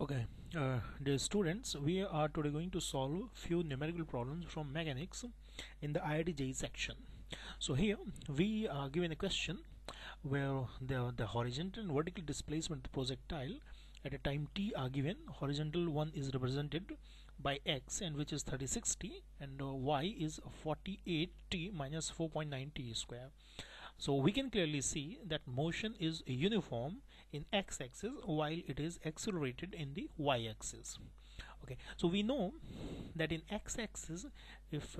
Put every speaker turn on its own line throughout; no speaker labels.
Okay, dear students, we are today going to solve few numerical problems from mechanics in the IIT JEE section. So here we are given a question where the horizontal and vertical displacement of the projectile at a time t are given. Horizontal one is represented by x, and which is 3060, and y is 48t minus 4.9t square. So we can clearly see that motion is uniform in x-axis while it is accelerated in the y-axis. Okay, so we know that in x-axis, if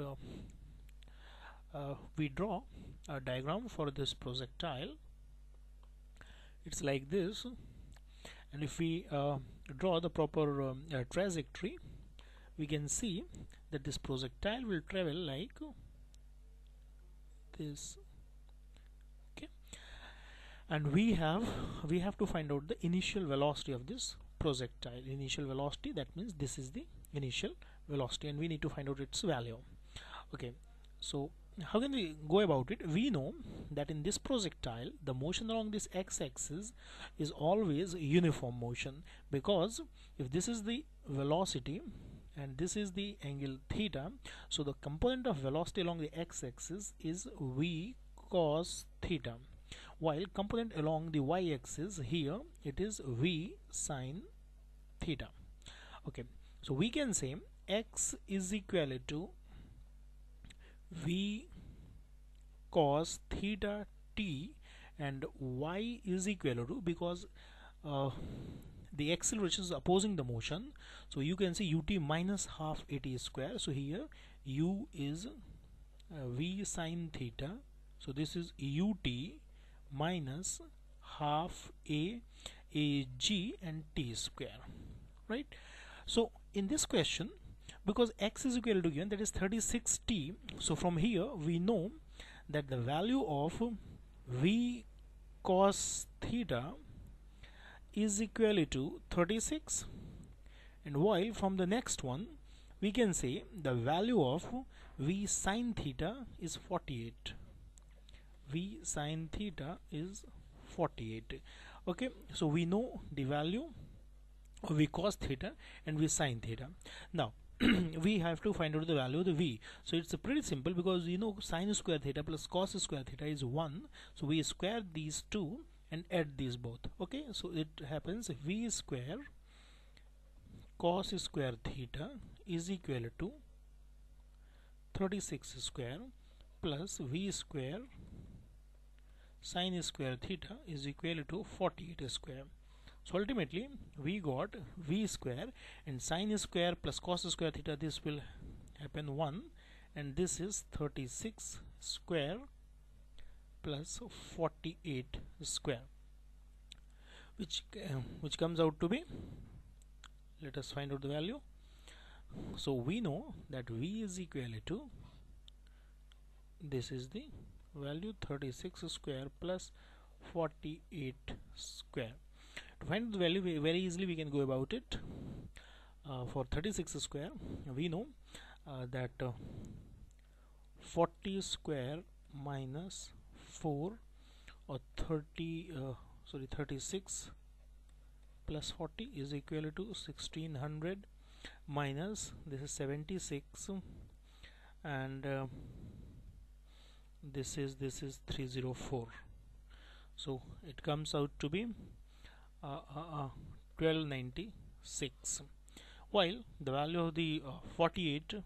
we draw a diagram for this projectile, it's like this, and if we draw the proper trajectory, we can see that this projectile will travel like this. And we have to find out the initial velocity of this projectile. Initial velocity, that means this is the initial velocity, and we need to find out its value. Okay, so how can we go about it? We know that in this projectile the motion along this x-axis is always uniform motion, because if this is the velocity and this is the angle theta, so the component of velocity along the x-axis is v cos theta, while component along the y-axis here it is v sine theta. Okay, so we can say x is equal to v cos theta t, and y is equal to, because the acceleration is opposing the motion, so you can say ut minus half at square. So here u is v sine theta, so this is ut minus half a g and t square, right? So in this question, because x is equal to given, that is 36t, so from here we know that the value of v cos theta is equal to 36, and while from the next one we can say the value of v sine theta is 48. V sine theta is 48. Okay, so we know the value of v cos theta and v sine theta. Now we have to find out the value of the v. So it's pretty simple, because you know sine square theta plus cos square theta is 1, so we square these two and add these both. Okay, so it happens v square cos square theta is equal to 36 square plus v square sine square theta is equal to 48 square. So ultimately we got v square, and sine square plus cos square theta, this will happen 1, and this is 36 square plus 48 square, which comes out to be, let us find out the value. So we know that v is equal to, this is the value, 36 square plus 48 square. To find the value very easily we can go about it. For 36 square we know that 40 square minus 4, or 36 plus 40 is equal to 1600, minus this is 76, and this is 304, so it comes out to be 1296, while the value of the 48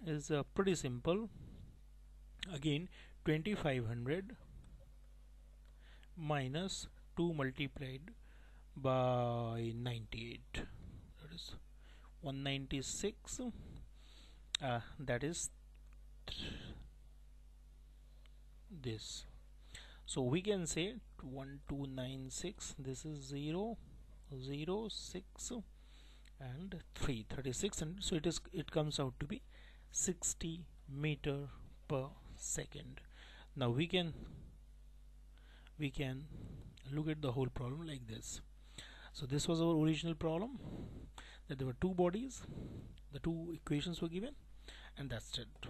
is pretty simple. Again, 2500 minus 2 multiplied by 98, that is 196, that is this. So we can say 1296, this is 0 0 6 and 3 36, and so it comes out to be 60 meter per second. Now we can look at the whole problem like this. So this was our original problem, that there were two bodies, the two equations were given, and that's it.